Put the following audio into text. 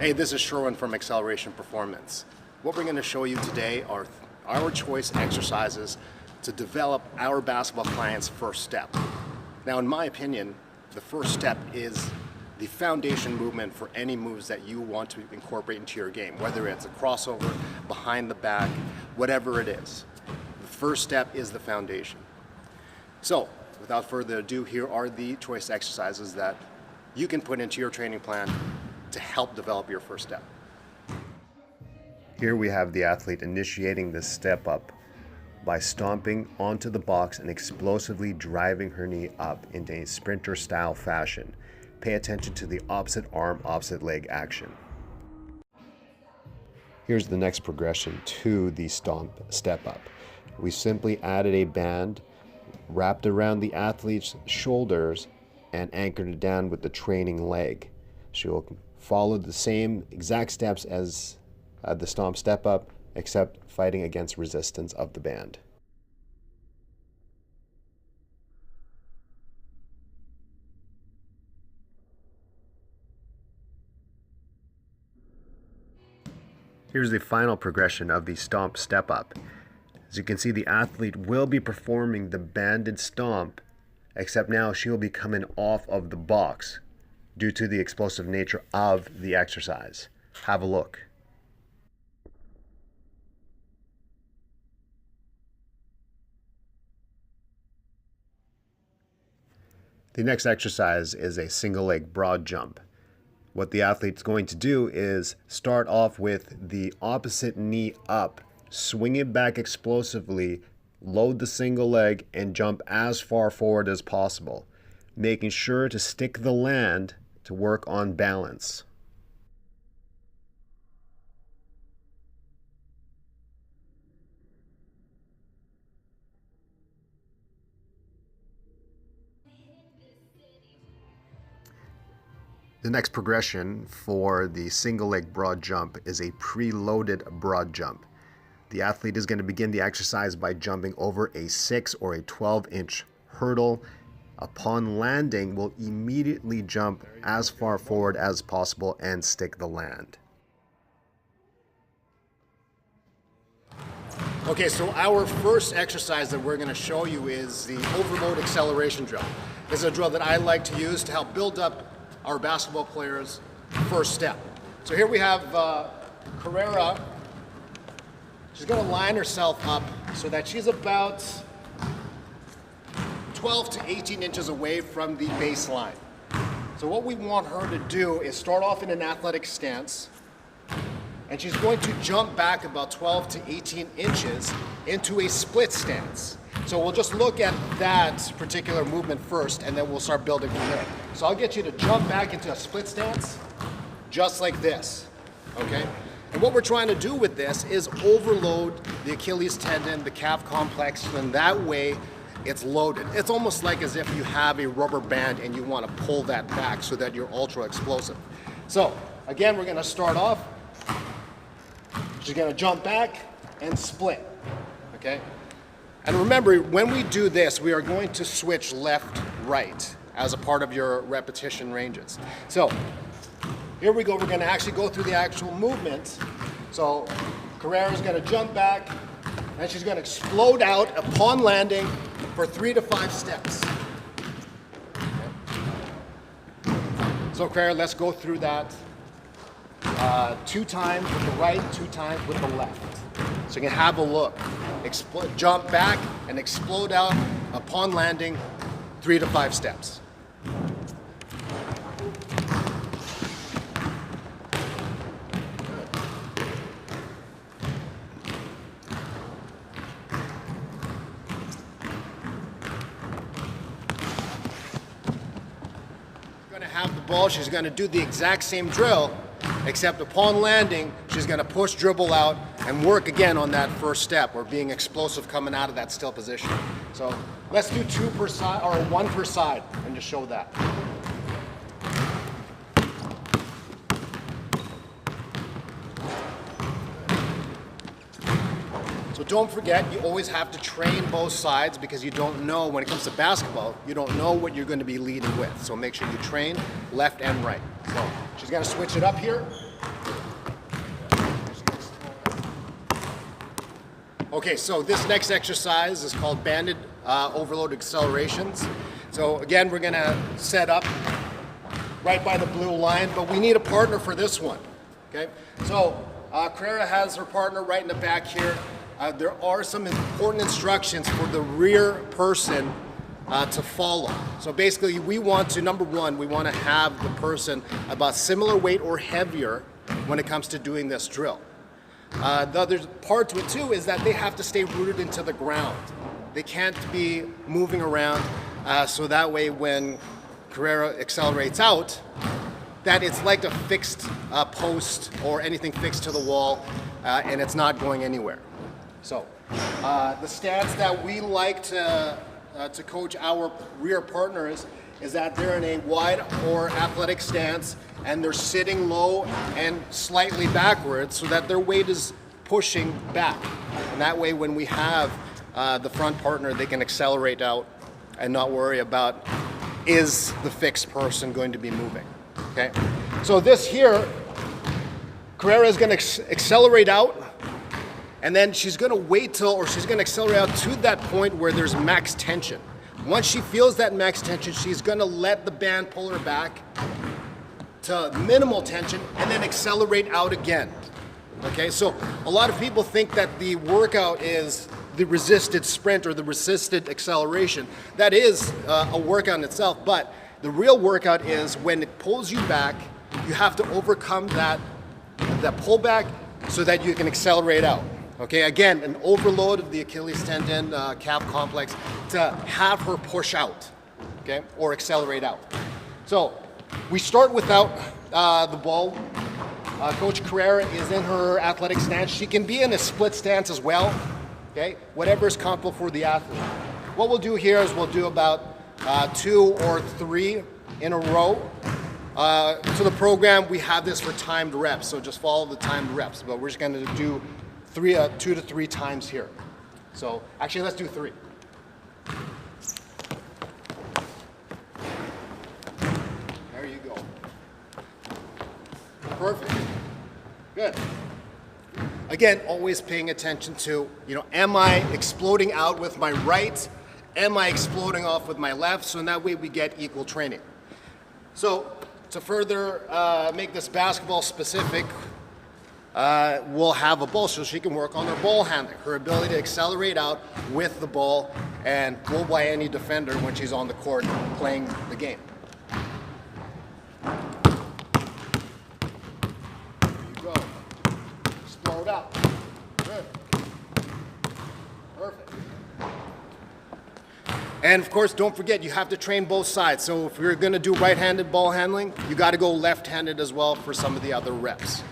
Hey, this is Sherwin from Acceleration Performance. What we're going to show you today are our choice exercises to develop our basketball client's first step. Now, in my opinion, the first step is the foundation movement for any moves that you want to incorporate into your game, whether it's a crossover, behind the back, whatever it is. The first step is the foundation. So, without further ado, here are the choice exercises that you can put into your training plan to help develop your first step. Here we have the athlete initiating the step up by stomping onto the box and explosively driving her knee up into a sprinter style fashion. Pay attention to the opposite arm, opposite leg action. Here's the next progression to the stomp step up. We simply added a band wrapped around the athlete's shoulders and anchored it down with the training leg. She will follow the same exact steps as the stomp step up, except fighting against resistance of the band. Here's the final progression of the stomp step up. As you can see, the athlete will be performing the banded stomp, except now she will be coming off of the box due to the explosive nature of the exercise. Have a look. The next exercise is a single leg broad jump. What the athlete's going to do is start off with the opposite knee up, swing it back explosively, load the single leg, and jump as far forward as possible, making sure to stick the land to work on balance. The next progression for the single leg broad jump is a preloaded broad jump. The athlete is going to begin the exercise by jumping over a 6 or a 12-inch hurdle. Upon landing, will immediately jump as far forward as possible and stick the land. Okay, so our first exercise that we're going to show you is the overload acceleration drill. This is a drill that I like to use to help build up our basketball players' first step. So here we have Carrera. She's going to line herself up so that she's about 12 to 18 inches away from the baseline. So what we want her to do is start off in an athletic stance, and she's going to jump back about 12 to 18 inches into a split stance. So we'll just look at that particular movement first, and then we'll start building from there. So I'll get you to jump back into a split stance, just like this, okay? And what we're trying to do with this is overload the Achilles tendon, the calf complex, and that way it's loaded. It's almost like as if you have a rubber band and you want to pull that back so that you're ultra explosive. So again, we're going to start off. She's going to jump back and split, okay? And remember, when we do this, we are going to switch left-right as a part of your repetition ranges. So here we go. We're going to actually go through the actual movement. So Carrera's going to jump back, and she's going to explode out upon landing for 3 to 5 steps. Okay. So Carrera, let's go through that 2 times with the right, 2 times with the left. So you can have a look. Jump back and explode out upon landing 3 to 5 steps. Have the ball, she's going to do the exact same drill, except upon landing, she's going to push, dribble out, and work again on that first step, or being explosive coming out of that still position. So let's do 2 per side, or 1 per side, and just show that. So don't forget, you always have to train both sides because you don't know, when it comes to basketball, you don't know what you're going to be leading with. So make sure you train left and right. So she's going to switch it up here. Okay, so this next exercise is called banded overload accelerations. So again, we're gonna set up right by the blue line, but we need a partner for this one, okay? So Carrera has her partner right in the back here. There are some important instructions for the rear person to follow. So basically we want to, number one, we want to have the person about similar weight or heavier when it comes to doing this drill. The other part to it too is that they have to stay rooted into the ground. They can't be moving around, so that way when Carrera accelerates out, that it's like a fixed post or anything fixed to the wall, and it's not going anywhere. So the stance that we like to coach our rear partners is that they're in a wide or athletic stance and they're sitting low and slightly backwards so that their weight is pushing back. And that way when we have the front partner, they can accelerate out and not worry about, is the fixed person going to be moving, okay? So this here, Carrera is gonna accelerate out, and then she's gonna wait till, or she's gonna accelerate out to that point where there's max tension. Once she feels that max tension, she's gonna let the band pull her back to minimal tension and then accelerate out again. Okay, so a lot of people think that the workout is the resisted sprint or the resisted acceleration. That is a workout in itself, but the real workout is when it pulls you back, you have to overcome that pullback so that you can accelerate out. Okay, again, an overload of the Achilles tendon, calf complex, to have her push out, okay, or accelerate out. So we start without the ball. Coach Carrera is in her athletic stance. She can be in a split stance as well, okay, whatever is comfortable for the athlete. What we'll do here is we'll do about 2 or 3 in a row. To the program, we have this for timed reps, so just follow the timed reps, but we're just gonna do 2 to 3 times here. So actually, let's do 3. There you go. Perfect. Good. Again, always paying attention to, am I exploding out with my right? Am I exploding off with my left? So in that way we get equal training. So to further make this basketball specific, we'll have a ball so she can work on her ball handling, her ability to accelerate out with the ball and go by any defender when she's on the court playing the game. There you go. Explode out. Good. Perfect. And of course, don't forget, you have to train both sides. So if you're gonna do right-handed ball handling, you gotta go left-handed as well for some of the other reps.